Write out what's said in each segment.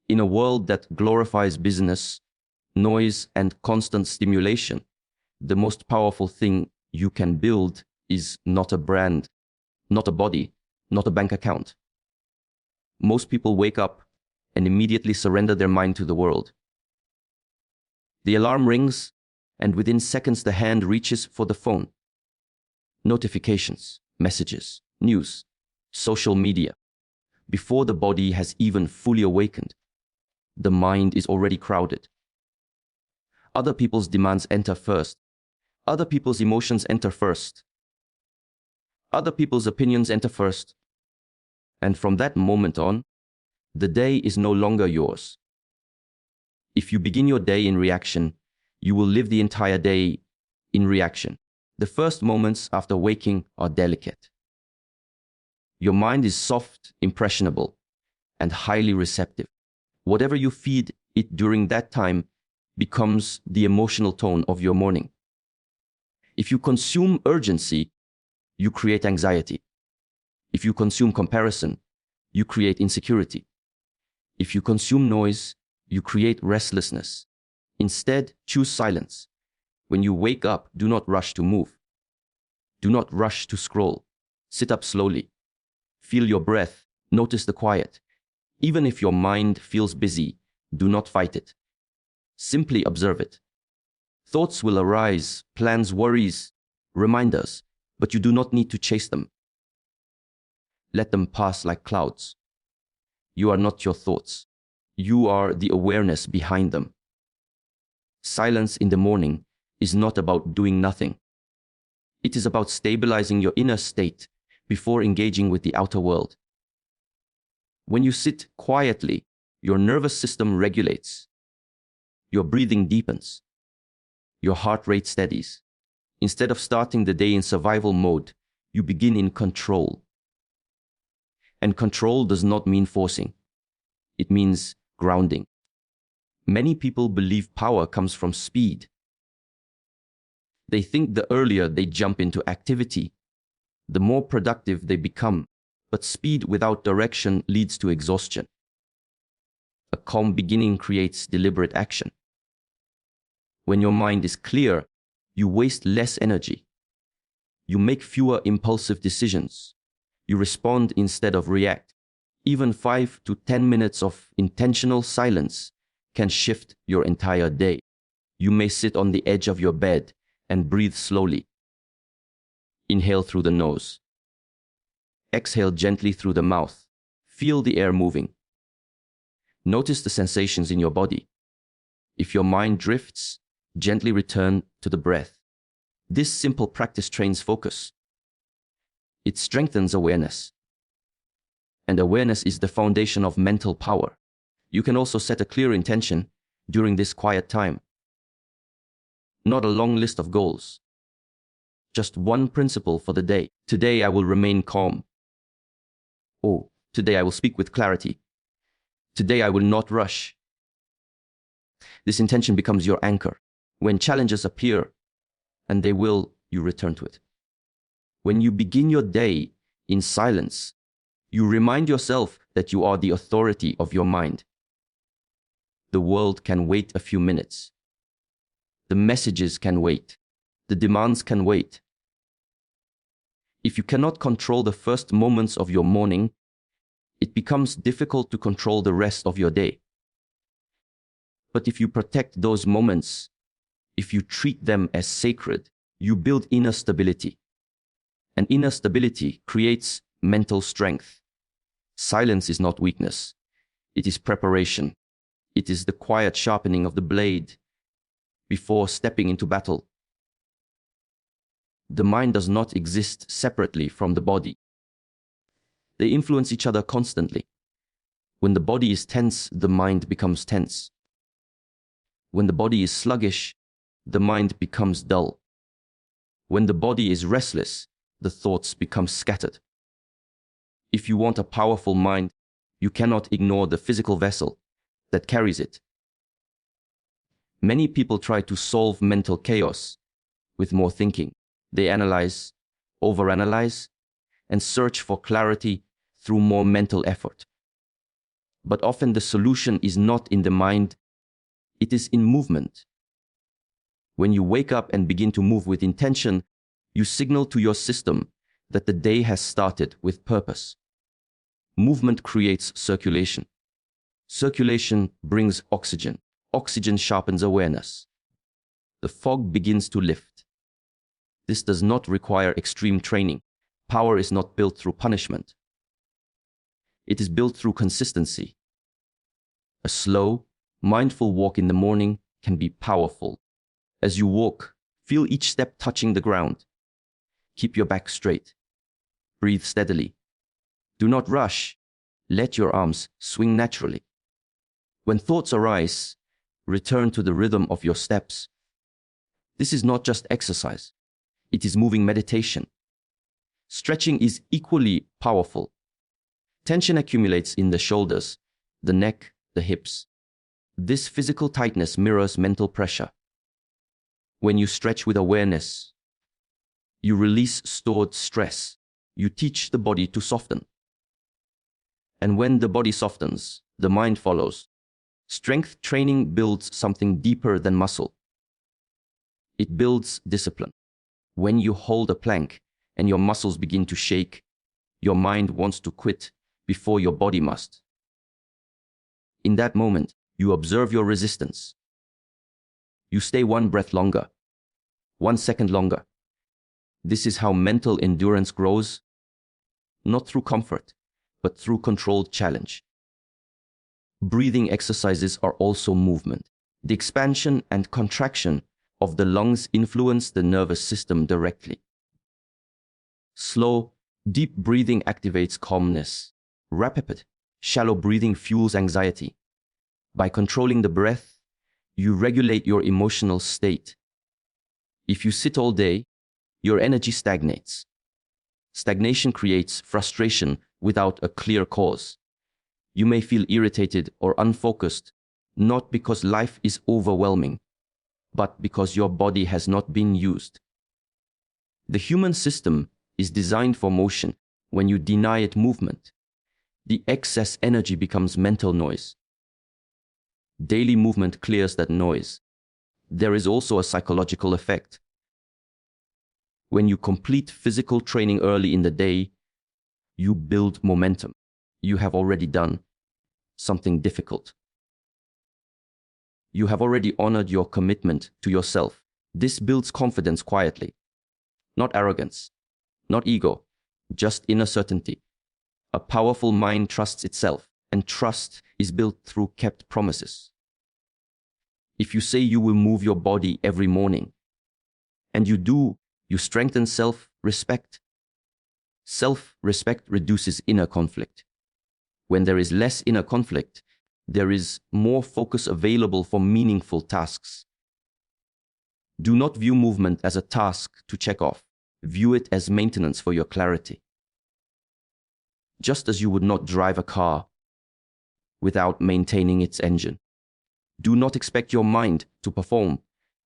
In a world that glorifies business, noise, and constant stimulation, the most powerful thing you can build is not a brand, not a body, not a bank account. Most people wake up and immediately surrender their mind to the world. The alarm rings, and within seconds the hand reaches for the phone. Notifications, messages, news, social media. Before the body has even fully awakened, the mind is already crowded. Other people's demands enter first. Other people's emotions enter first. Other people's opinions enter first. And from that moment on, the day is no longer yours. If you begin your day in reaction, you will live the entire day in reaction. The first moments after waking are delicate. Your mind is soft, impressionable, and highly receptive. Whatever you feed it during that time becomes the emotional tone of your morning. If you consume urgency, you create anxiety. If you consume comparison, you create insecurity. If you consume noise, you create restlessness. Instead, choose silence. When you wake up, do not rush to move. Do not rush to scroll. Sit up slowly. Feel your breath. Notice the quiet. Even if your mind feels busy, do not fight it. Simply observe it. Thoughts will arise, plans, worries, reminders, but you do not need to chase them. Let them pass like clouds. You are not your thoughts. You are the awareness behind them. Silence in the morning is not about doing nothing. It is about stabilizing your inner state before engaging with the outer world. When you sit quietly, your nervous system regulates. Your breathing deepens. Your heart rate steadies. Instead of starting the day in survival mode, you begin in control. And control does not mean forcing. It means grounding. Many people believe power comes from speed. They think the earlier they jump into activity, the more productive they become. But speed without direction leads to exhaustion. A calm beginning creates deliberate action. When your mind is clear, you waste less energy. You make fewer impulsive decisions. You respond instead of react. Even 5 to 10 minutes of intentional silence can shift your entire day. You may sit on the edge of your bed and breathe slowly. Inhale through the nose. Exhale gently through the mouth. Feel the air moving. Notice the sensations in your body. If your mind drifts, gently return to the breath. This simple practice trains focus. It strengthens awareness. And awareness is the foundation of mental power. You can also set a clear intention during this quiet time. Not a long list of goals. Just one principle for the day. Today I will remain calm. Oh, today I will speak with clarity. Today I will not rush. This intention becomes your anchor. When challenges appear, and they will, you return to it. When you begin your day in silence, you remind yourself that you are the authority of your mind. The world can wait a few minutes. The messages can wait. The demands can wait. If you cannot control the first moments of your morning, it becomes difficult to control the rest of your day. But if you protect those moments, if you treat them as sacred, you build inner stability. And inner stability creates mental strength. Silence is not weakness. It is preparation. It is the quiet sharpening of the blade before stepping into battle. The mind does not exist separately from the body. They influence each other constantly. When the body is tense, the mind becomes tense. When the body is sluggish, the mind becomes dull. When the body is restless, the thoughts become scattered. If you want a powerful mind, you cannot ignore the physical vessel that carries it. Many people try to solve mental chaos with more thinking. They analyze, overanalyze, and search for clarity through more mental effort. But often the solution is not in the mind, it is in movement. When you wake up and begin to move with intention, you signal to your system that the day has started with purpose. Movement creates circulation. Circulation brings oxygen. Oxygen sharpens awareness. The fog begins to lift. This does not require extreme training. Power is not built through punishment. It is built through consistency. A slow, mindful walk in the morning can be powerful. As you walk, feel each step touching the ground. Keep your back straight. Breathe steadily. Do not rush. Let your arms swing naturally. When thoughts arise, return to the rhythm of your steps. This is not just exercise. It is moving meditation. Stretching is equally powerful. Tension accumulates in the shoulders, the neck, the hips. This physical tightness mirrors mental pressure. When you stretch with awareness, you release stored stress. You teach the body to soften. And when the body softens, the mind follows. Strength training builds something deeper than muscle. It builds discipline. When you hold a plank and your muscles begin to shake, your mind wants to quit before your body must. In that moment, you observe your resistance. You stay 1 breath longer, 1 second longer. This is how mental endurance grows, not through comfort, but through controlled challenge. Breathing exercises are also movement. The expansion and contraction of the lungs influence the nervous system directly. Slow, deep breathing activates calmness. Rapid, shallow breathing fuels anxiety. By controlling the breath, you regulate your emotional state. If you sit all day, your energy stagnates. Stagnation creates frustration without a clear cause. You may feel irritated or unfocused, not because life is overwhelming, but because your body has not been used. The human system is designed for motion. When you deny it movement, the excess energy becomes mental noise. Daily movement clears that noise. There is also a psychological effect. When you complete physical training early in the day, you build momentum. You have already done something difficult. You have already honored your commitment to yourself. This builds confidence quietly. Not arrogance, not ego, just inner certainty. A powerful mind trusts itself, and trust is built through kept promises. If you say you will move your body every morning, and you do, you strengthen self-respect. Self-respect reduces inner conflict. When there is less inner conflict, there is more focus available for meaningful tasks. Do not view movement as a task to check off. View it as maintenance for your clarity. Just as you would not drive a car without maintaining its engine. Do not expect your mind to perform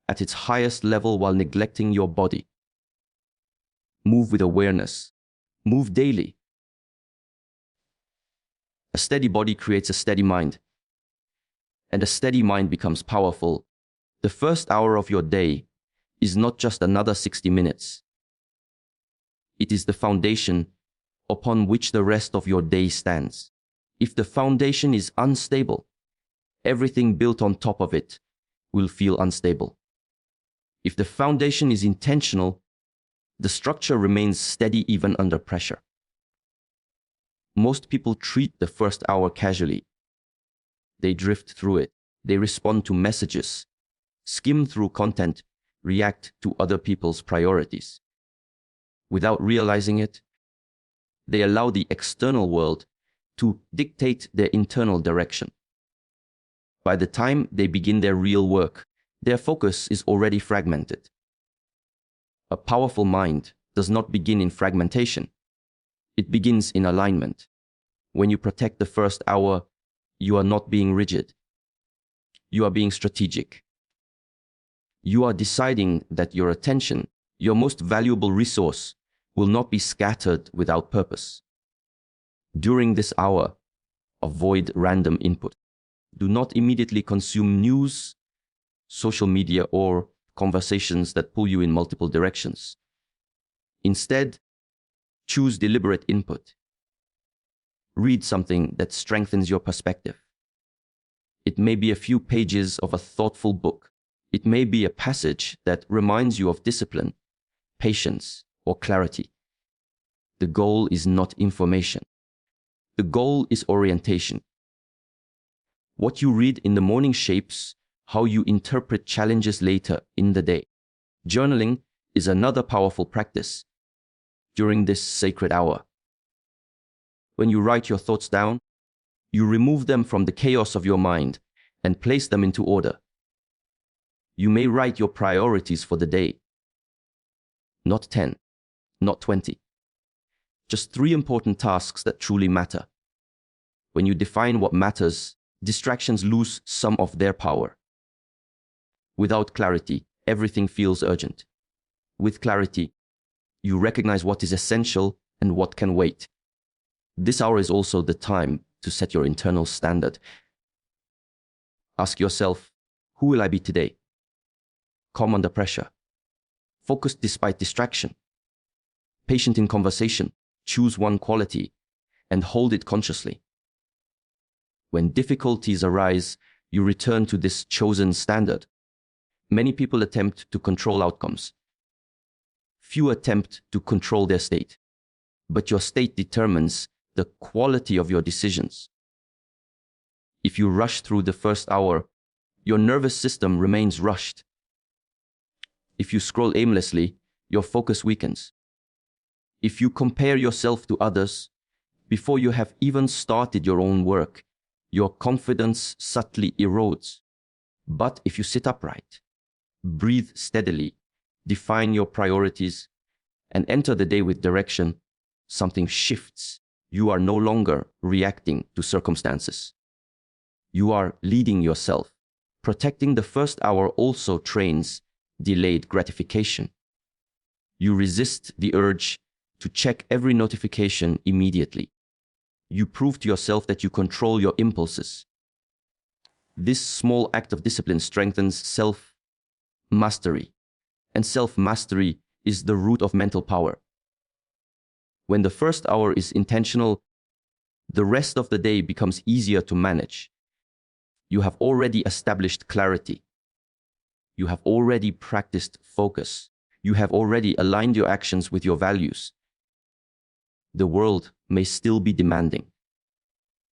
at its highest level while neglecting your body. Move with awareness. Move daily. A steady body creates a steady mind, and a steady mind becomes powerful. The first hour of your day is not just another 60 minutes. It is the foundation upon which the rest of your day stands. If the foundation is unstable, everything built on top of it will feel unstable. If the foundation is intentional, the structure remains steady even under pressure. Most people treat the first hour casually. They drift through it. They respond to messages, skim through content, react to other people's priorities. Without realizing it, they allow the external world to dictate their internal direction. By the time they begin their real work, their focus is already fragmented. A powerful mind does not begin in fragmentation. It begins in alignment. When you protect the first hour, you are not being rigid. You are being strategic. You are deciding that your attention, your most valuable resource, will not be scattered without purpose. During this hour, Avoid random input. Do not immediately consume news, social media, or conversations that pull you in multiple directions. Instead, choose deliberate input. Read something that strengthens your perspective. It may be a few pages of a thoughtful book. It may be a passage that reminds you of discipline, patience, or clarity. The goal is not information. The goal is orientation. What you read in the morning shapes how you interpret challenges later in the day. Journaling is another powerful practice during this sacred hour. When you write your thoughts down, you remove them from the chaos of your mind and place them into order. You may write your priorities for the day. Not 10, not 20. Just 3 important tasks that truly matter. When you define what matters, distractions lose some of their power. Without clarity, everything feels urgent. With clarity, you recognize what is essential and what can wait. This hour is also the time to set your internal standard. Ask yourself, who will I be today? Calm under pressure. Focused despite distraction. Patient in conversation. Choose one quality and hold it consciously. When difficulties arise, you return to this chosen standard. Many people attempt to control outcomes. Few attempt to control their state. But your state determines the quality of your decisions. If you rush through the first hour, your nervous system remains rushed. If you scroll aimlessly, your focus weakens. If you compare yourself to others, before you have even started your own work, your confidence subtly erodes. But if you sit upright, breathe steadily, define your priorities, and enter the day with direction, something shifts. You are no longer reacting to circumstances. You are leading yourself. Protecting the first hour also trains delayed gratification. You resist the urge to check every notification immediately. You prove to yourself that you control your impulses. This small act of discipline strengthens self-mastery, and self-mastery is the root of mental power. When the first hour is intentional, the rest of the day becomes easier to manage. You have already established clarity. You have already practiced focus. You have already aligned your actions with your values. The world may still be demanding.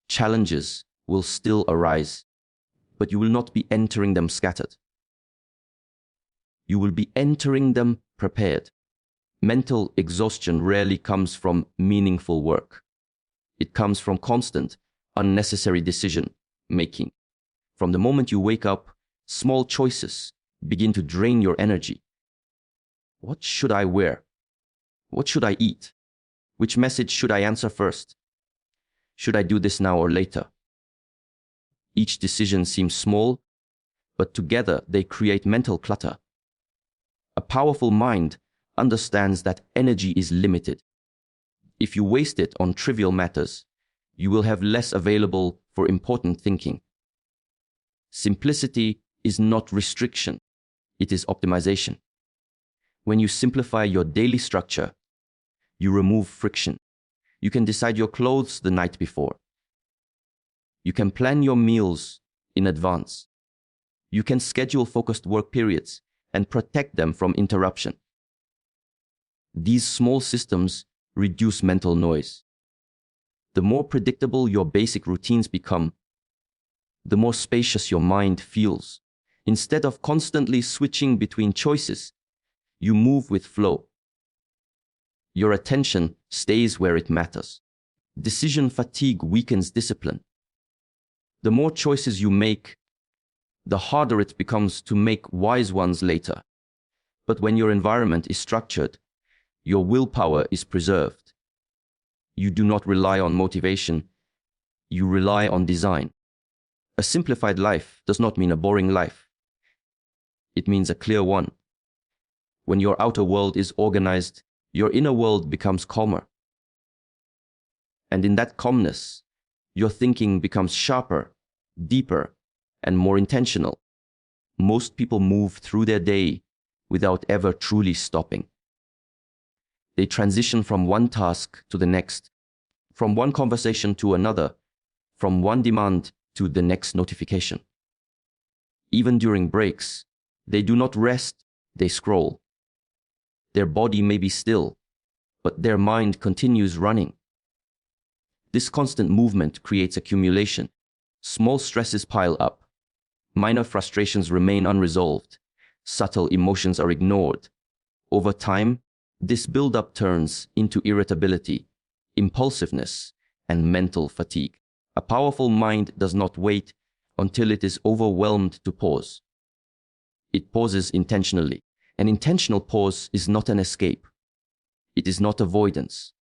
Challenges will still arise, but you will not be entering them scattered. You will be entering them prepared. Mental exhaustion rarely comes from meaningful work. It comes from constant, unnecessary decision making. From the moment you wake up, small choices begin to drain your energy. What should I wear? What should I eat? Which message should I answer first? Should I do this now or later? Each decision seems small, but together they create mental clutter. A powerful mind understands that energy is limited. If you waste it on trivial matters, you will have less available for important thinking. Simplicity is not restriction, it is optimization. When you simplify your daily structure, you remove friction. You can decide your clothes the night before. You can plan your meals in advance. You can schedule focused work periods and protect them from interruption. These small systems reduce mental noise. The more predictable your basic routines become, the more spacious your mind feels. Instead of constantly switching between choices, you move with flow. Your attention stays where it matters. Decision fatigue weakens discipline. The more choices you make, the harder it becomes to make wise ones later. But when your environment is structured, your willpower is preserved. You do not rely on motivation, you rely on design. A simplified life does not mean a boring life. It means a clear one. When your outer world is organized, your inner world becomes calmer. And in that calmness, Your thinking becomes sharper, deeper, and more intentional. Most people move through their day without ever truly stopping. They transition from one task to the next, from one conversation to another, from one demand to the next notification. Even during breaks, they do not rest, they scroll. Their body may be still, but their mind continues running. This constant movement creates accumulation. Small stresses pile up. Minor frustrations remain unresolved. Subtle emotions are ignored. Over time, this buildup turns into irritability, impulsiveness, and mental fatigue. A powerful mind does not wait until it is overwhelmed to pause. It pauses intentionally. An intentional pause is not an escape. It is not avoidance.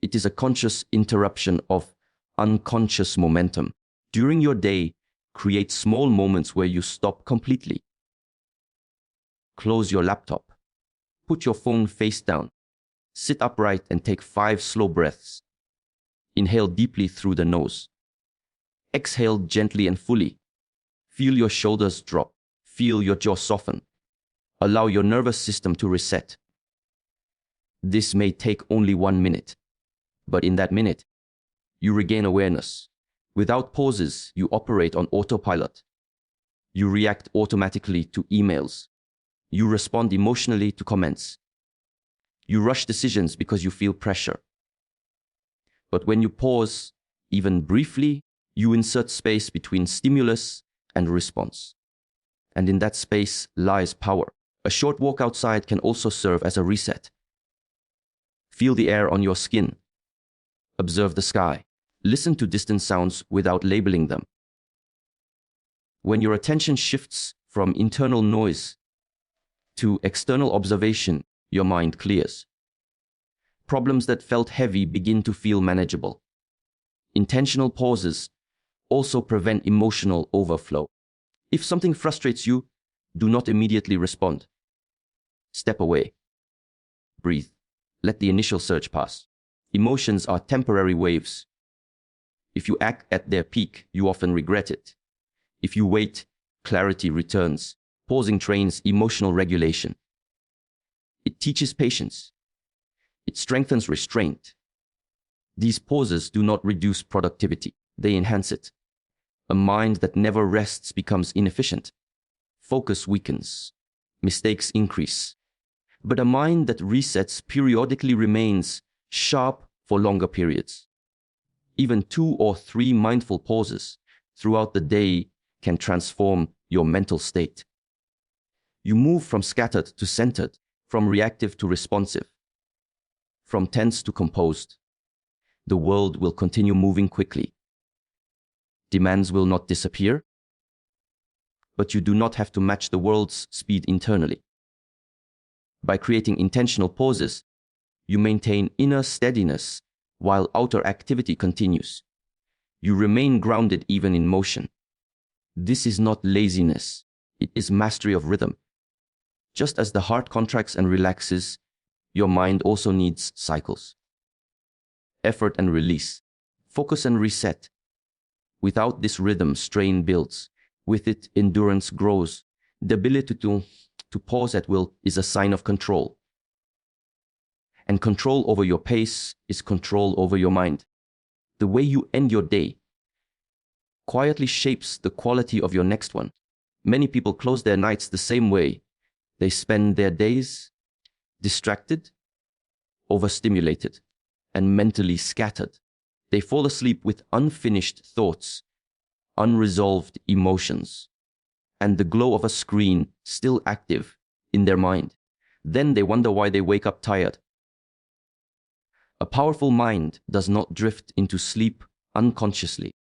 It is a conscious interruption of unconscious momentum. During your day, create small moments where you stop completely. Close your laptop. Put your phone face down. Sit upright and take 5 slow breaths. Inhale deeply through the nose. Exhale gently and fully. Feel your shoulders drop. Feel your jaw soften. Allow your nervous system to reset. This may take only 1 minute, but in that minute, you regain awareness. Without pauses, you operate on autopilot. You react automatically to emails. You respond emotionally to comments. You rush decisions because you feel pressure. But when you pause, even briefly, you insert space between stimulus and response. And in that space lies power. A short walk outside can also serve as a reset. Feel the air on your skin. Observe the sky. Listen to distant sounds without labeling them. When your attention shifts from internal noise to external observation, your mind clears. Problems that felt heavy begin to feel manageable. Intentional pauses also prevent emotional overflow. If something frustrates you, do not immediately respond. Step away. Breathe. Let the initial surge pass. Emotions are temporary waves. If you act at their peak, you often regret it. If you wait, clarity returns. Pausing trains emotional regulation. It teaches patience. It strengthens restraint. These pauses do not reduce productivity. They enhance it. A mind that never rests becomes inefficient. Focus weakens. Mistakes increase. But a mind that resets periodically remains sharp for longer periods. Even 2 or 3 mindful pauses throughout the day can transform your mental state. You move from scattered to centered, from reactive to responsive, from tense to composed. The world will continue moving quickly. Demands will not disappear, but you do not have to match the world's speed internally. By creating intentional pauses, you maintain inner steadiness while outer activity continues. You remain grounded even in motion. This is not laziness, it is mastery of rhythm. Just as the heart contracts and relaxes, your mind also needs cycles. Effort and release, focus and reset. Without this rhythm, strain builds. With it, endurance grows. The ability to pause at will is a sign of control. And control over your pace is control over your mind. The way you end your day quietly shapes the quality of your next one. Many people close their nights the same way. They spend their days distracted, overstimulated, and mentally scattered. They fall asleep with unfinished thoughts, unresolved emotions, and the glow of a screen still active in their mind. Then they wonder why they wake up tired. A powerful mind does not drift into sleep unconsciously.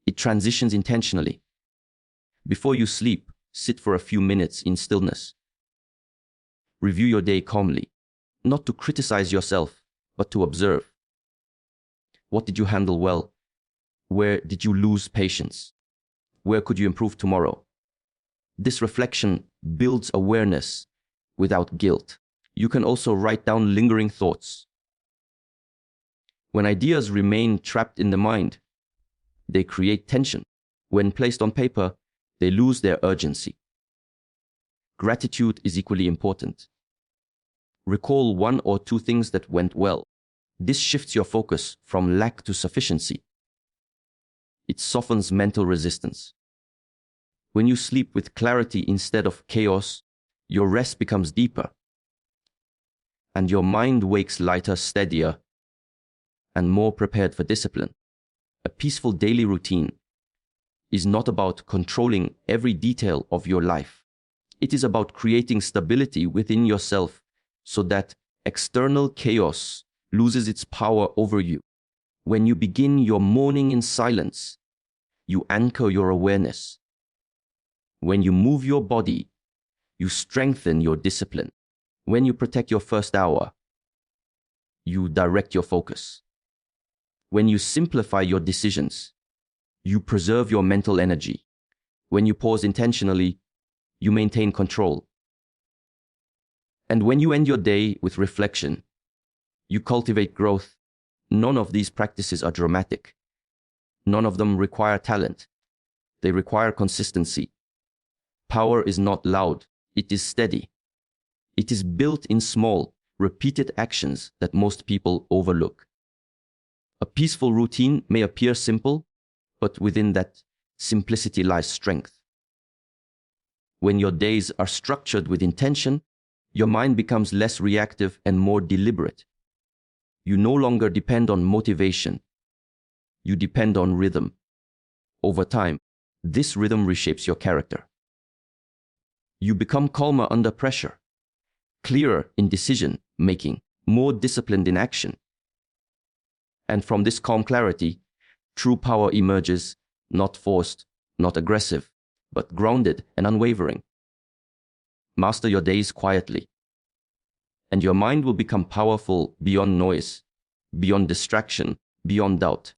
It transitions intentionally. Before you sleep, sit for a few minutes in stillness. Review your day calmly, not to criticize yourself, but to observe. What did you handle well? Where did you lose patience? Where could you improve tomorrow? This reflection builds awareness without guilt. You can also write down lingering thoughts. When ideas remain trapped in the mind, they create tension. When placed on paper, they lose their urgency. Gratitude is equally important. Recall 1 or 2 things that went well. This shifts your focus from lack to sufficiency. It softens mental resistance. When you sleep with clarity instead of chaos, your rest becomes deeper, and your mind wakes lighter, steadier, and more prepared for discipline. A peaceful daily routine is not about controlling every detail of your life. It is about creating stability within yourself so that external chaos loses its power over you. When you begin your morning in silence, you anchor your awareness. When you move your body, you strengthen your discipline. When you protect your first hour, you direct your focus. When you simplify your decisions, you preserve your mental energy. When you pause intentionally, you maintain control. And when you end your day with reflection, you cultivate growth. None of these practices are dramatic. None of them require talent. They require consistency. Power is not loud, it is steady. It is built in small, repeated actions that most people overlook. A peaceful routine may appear simple, but within that simplicity lies strength. When your days are structured with intention, your mind becomes less reactive and more deliberate. You no longer depend on motivation. You depend on rhythm. Over time, this rhythm reshapes your character. You become calmer under pressure, clearer in decision making, more disciplined in action. And from this calm clarity, true power emerges, not forced, not aggressive, but grounded and unwavering. Master your days quietly, and your mind will become powerful beyond noise, beyond distraction, beyond doubt.